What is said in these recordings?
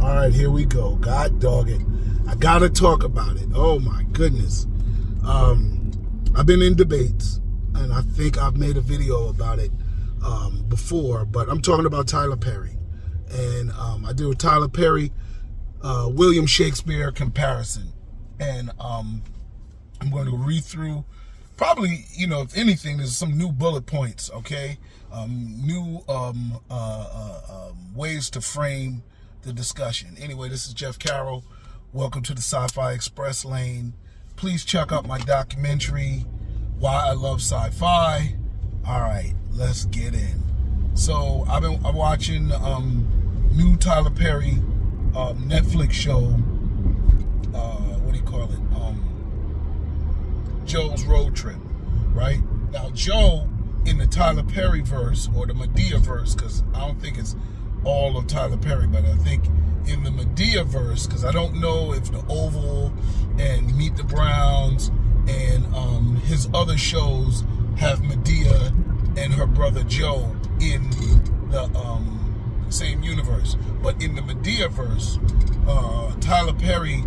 All right, here we go. God dog it. I got to talk about it. Oh, my goodness. I've been in debates, and I think I've made a video about it before, but I'm talking about Tyler Perry. And I did a Tyler Perry, William Shakespeare comparison. And I'm going to read through, probably, if anything, there's some new bullet points, okay? New ways to frame the discussion. Anyway, this is Jeff Carroll. Welcome to the Sci-Fi Express Lane. Please check out my documentary, Why I Love Sci-Fi. All right, let's get in. So I'm watching new Tyler Perry Netflix show. What do you call it? Joe's Road Trip, right? Now, Joe in the Tyler Perry verse, or the Medea verse, because I don't think it's all of Tyler Perry, but I think in the Medea verse, because I don't know if the Oval and Meet the Browns and his other shows have Medea and her brother Joe in the same universe. But in the Medea verse, Tyler Perry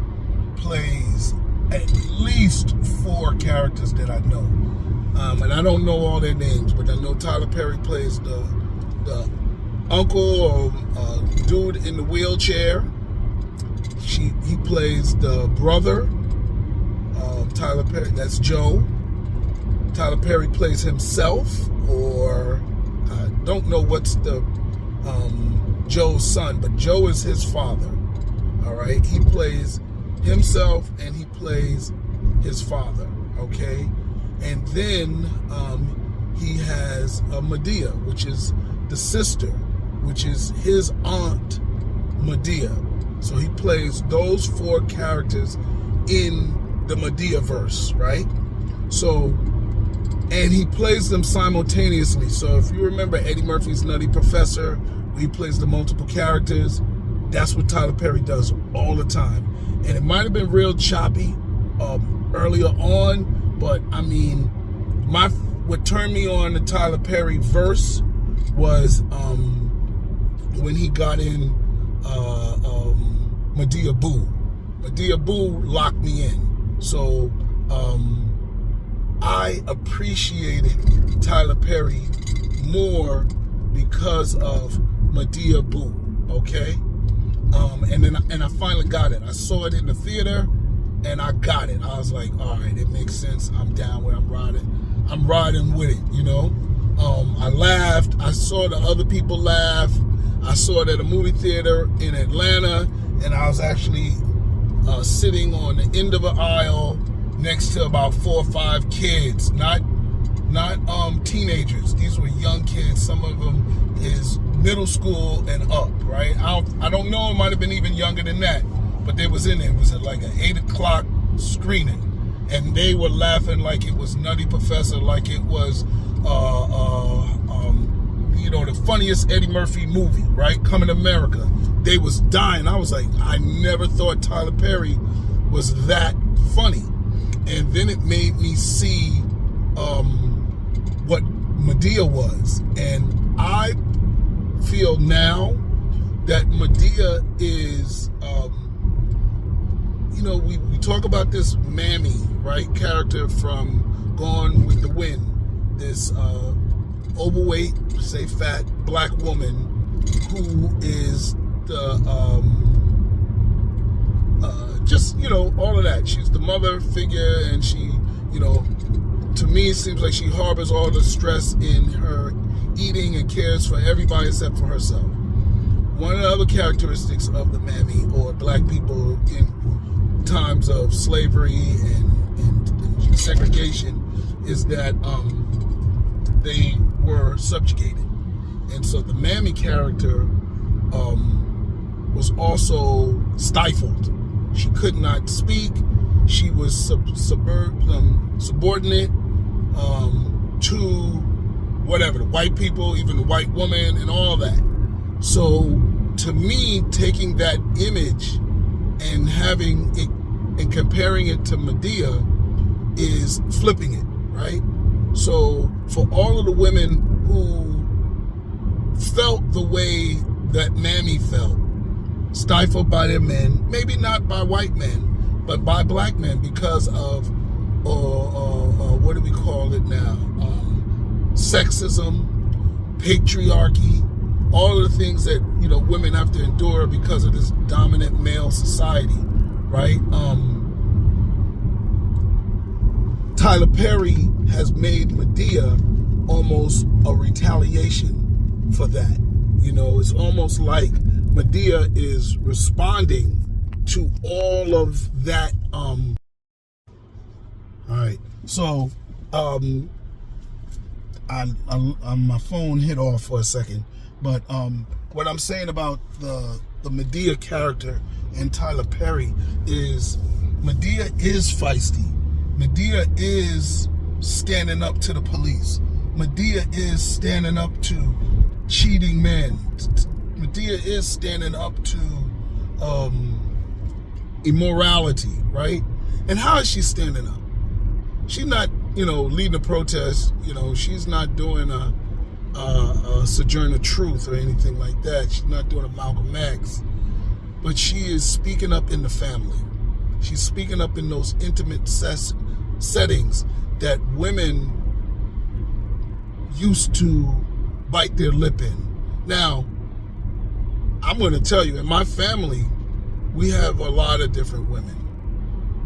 plays at least 4 characters that I know. And I don't know all their names, but I know Tyler Perry plays the uncle or dude in the wheelchair. He plays the brother of Tyler Perry, that's Joe. Tyler Perry plays himself, or I don't know what's the Joe's son, but Joe is his father. All right, he plays himself and he plays his father, okay? And then he has Medea, which is the sister, which is his aunt Medea. So he plays those 4 characters in the Medea verse, right? So, and he plays them simultaneously. So if you remember Eddie Murphy's Nutty Professor, where he plays the multiple characters, that's what Tyler Perry does all the time. And it might have been real choppy earlier on, but I mean, what turned me on to Tyler Perry verse was when he got in Medea Boo. Medea Boo locked me in. So I appreciated Tyler Perry more because of Medea Boo, okay? And I finally got it. I saw it in the theater, and I got it. I was like, all right, it makes sense. I'm down with it. I'm riding with it, I laughed. I saw the other people laugh. I saw it at a movie theater in Atlanta, and I was actually sitting on the end of an aisle next to about 4 or 5 kids, not teenagers. These were young kids. Some of them is middle school and up, right? I don't know. It might have been even younger than that, but they was in there. It was at like an 8 o'clock screening, and they were laughing like it was Nutty Professor, like it was the funniest Eddie Murphy movie, right? Coming to America. They was dying. I was like, I never thought Tyler Perry was that funny. And then it made me see what Medea was. And I feel now that Medea is, we talk about this Mammy, right? Character from Gone with the Wind. This overweight, say fat, black woman who is the all of that. She's the mother figure, and she, to me it seems like she harbors all the stress in her eating and cares for everybody except for herself. One of the other characteristics of the Mammy, or black people in times of slavery and segregation, is that they were subjugated. And so the Mammy character was also stifled. She could not speak. She was subordinate to whatever, the white people, even the white woman, and all that. So to me, taking that image and having it and comparing it to Medea is flipping it, right? So for all of the women who felt the way that Mammy felt, stifled by their men, maybe not by white men, but by black men because of, what do we call it now? Sexism, patriarchy, all of the things that, women have to endure because of this dominant male society, right? Tyler Perry has made Medea almost a retaliation for that. It's almost like Medea is responding to all of that. All right. So, my phone hit off for a second, but what I'm saying about the Medea character and Tyler Perry is Medea is feisty. Medea is standing up to the police. Medea is standing up to cheating men. Medea is standing up to immorality, right? And how is she standing up? She's not, leading a protest. She's not doing a Sojourner Truth or anything like that. She's not doing a Malcolm X. But she is speaking up in the family. She's speaking up in those intimate settings that women used to bite their lip in. Now, I'm going to tell you, in my family, we have a lot of different women.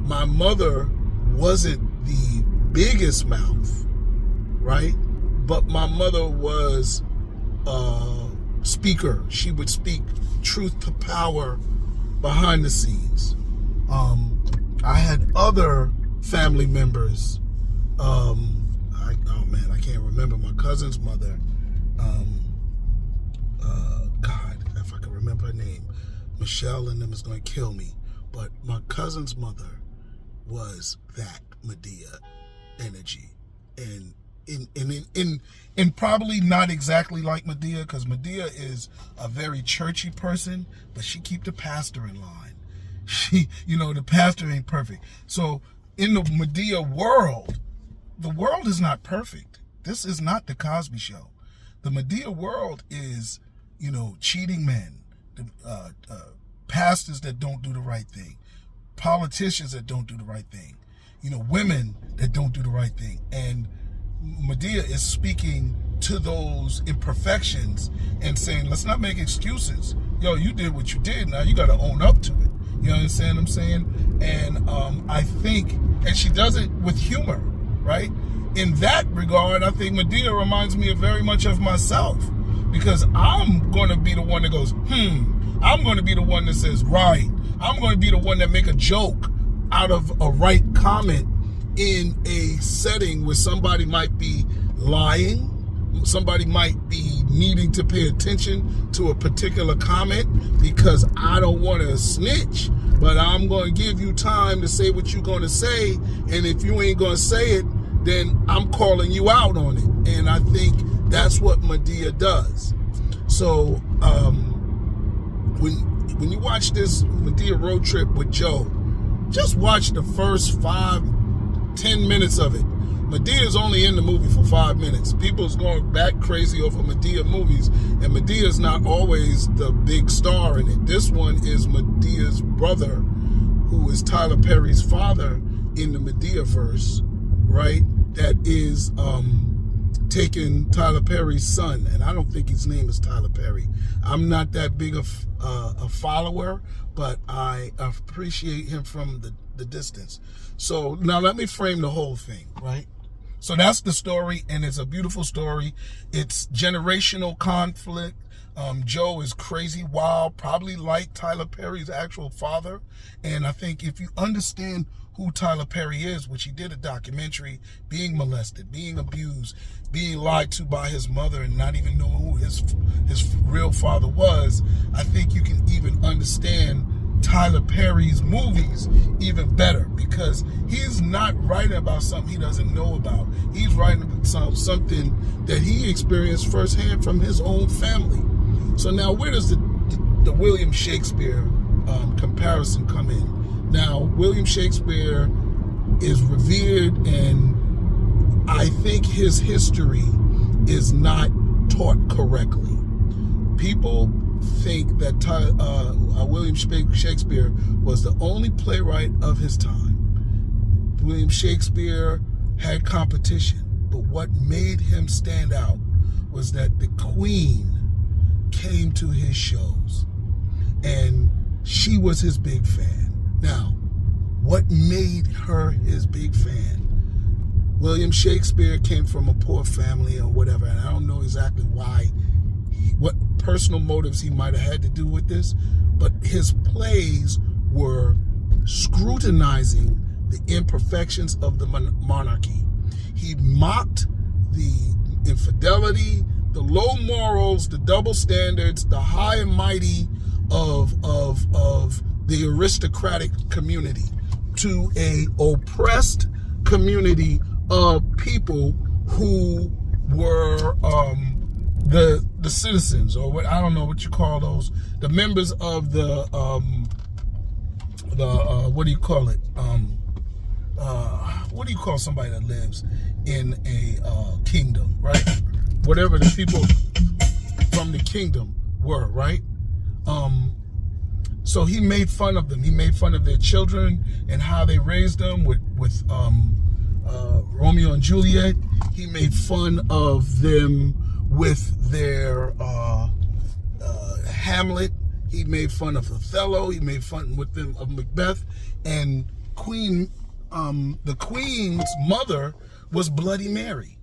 My mother wasn't the biggest mouth, right? But my mother was a speaker. She would speak truth to power behind the scenes. I had other family members. I can't remember my cousin's mother. God, if I can remember her name, Michelle and them is going to kill me. But my cousin's mother was that Medea energy, and in probably not exactly like Medea, because Medea is a very churchy person, but she keep the pastor in line. She, the pastor ain't perfect. So in the Medea world, the world is not perfect. This is not the Cosby Show. The Medea world is, cheating men, pastors that don't do the right thing, politicians that don't do the right thing, women that don't do the right thing. And Medea is speaking to those imperfections and saying, let's not make excuses. You did what you did. Now you got to own up to it. You understand what I'm saying? And I think, and she does it with humor, right? In that regard, I think Medea reminds me very much of myself, because I'm going to be the one that goes, I'm going to be the one that says, right. I'm going to be the one that make a joke out of a right comment in a setting where somebody might be lying, somebody might be needing to pay attention to a particular comment because I don't want to snitch, but I'm going to give you time to say what you're going to say, and if you ain't going to say it, then I'm calling you out on it. And I think that's what Medea does. So when you watch this Medea road trip with Joe, just watch the first 5-10 minutes of it. Medea is only in the movie for 5 minutes. People's going back crazy over Medea movies, and Medea is not always the big star in it. This one is Medea's brother, who is Tyler Perry's father in the Medea verse, right? That is taking Tyler Perry's son, and I don't think his name is Tyler Perry. I'm not that big of a follower, but I appreciate him from the distance. So now let me frame the whole thing, right? So that's the story, and it's a beautiful story. It's generational conflict. Joe is crazy, wild, probably like Tyler Perry's actual father. And I think if you understand who Tyler Perry is, which he did a documentary, being molested, being abused, being lied to by his mother and not even knowing who his real father was, I think you can even understand Tyler Perry's movies even better, because he's not writing about something he doesn't know about. He's writing about something that he experienced firsthand from his own family. So now where does the William Shakespeare comparison come in? Now, William Shakespeare is revered, and I think his history is not taught correctly. People think that William William Shakespeare was the only playwright of his time. William Shakespeare had competition, but what made him stand out was that the Queen came to his shows, and she was his big fan. Now, what made her his big fan? William Shakespeare came from a poor family or whatever, and I don't know exactly why, what personal motives he might have had to do with this, but his plays were scrutinizing the imperfections of the monarchy. He mocked the infidelity, the low morals, the double standards, the high and mighty of the aristocratic community to a oppressed community of people who were the citizens, or what, I don't know what you call those, the members of the what do you call it? What do you call somebody that lives in a kingdom, right? Whatever the people from the kingdom were, right? So he made fun of them. He made fun of their children and how they raised them with Romeo and Juliet. He made fun of them with their Hamlet. He made fun of Othello. He made fun with them of Macbeth. And the Queen's mother was Bloody Mary.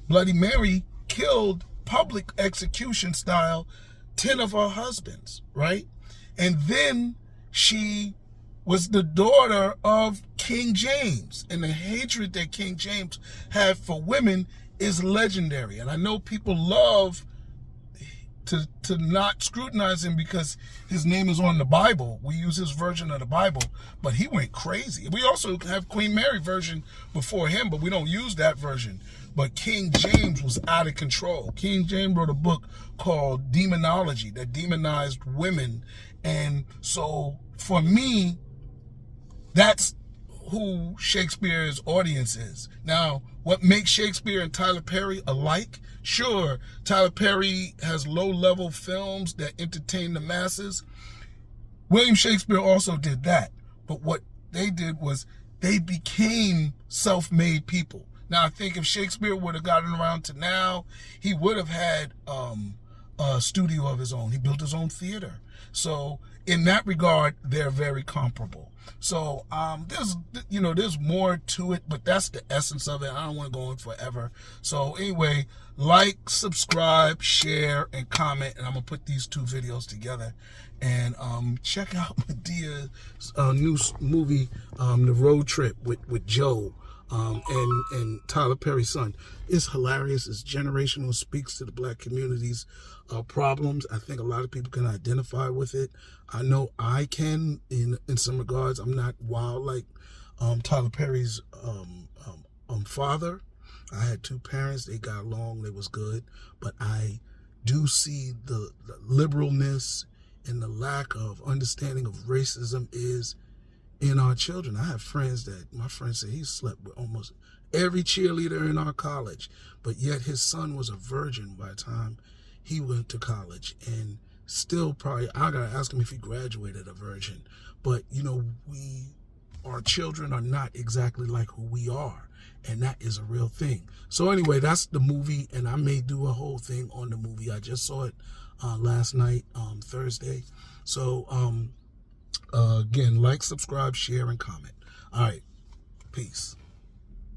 Bloody Mary killed, public execution style, 10 of her husbands, right? And then she was the daughter of King James, and the hatred that King James had for women is legendary. And I know people love to not scrutinize him because his name is on the Bible. We use his version of the Bible, but he went crazy. We also have Queen Mary version before him, but we don't use that version. But King James was out of control. King James wrote a book called Demonology that demonized women. And so for me, that's who Shakespeare's audience is. Now, what makes Shakespeare and Tyler Perry alike? Sure, Tyler Perry has low-level films that entertain the masses. William Shakespeare also did that. But what they did was they became self-made people. Now, I think if Shakespeare would have gotten around to now, he would have had a studio of his own. He built his own theater. So in that regard, they're very comparable. So there's more to it, but that's the essence of it. I don't want to go on forever. So anyway, like, subscribe, share, and comment, and I'm gonna put these two videos together. And check out Medea's new movie, The Road Trip with Joe. And Tyler Perry's son. It's hilarious. It's generational. Speaks to the black community's problems. I think a lot of people can identify with it. I know I can in some regards. I'm not wild like Tyler Perry's father. I had two parents. They got along. They was good. But I do see the liberalness and the lack of understanding of racism is in our children. I have friends that, my friend said he slept with almost every cheerleader in our college, but yet his son was a virgin by the time he went to college, and still probably, I gotta ask him if he graduated a virgin. But our children are not exactly like who we are, and that is a real thing. So anyway, that's the movie, and I may do a whole thing on the movie. I just saw it last night, Thursday. So again, like, subscribe, share, and comment. All right, peace.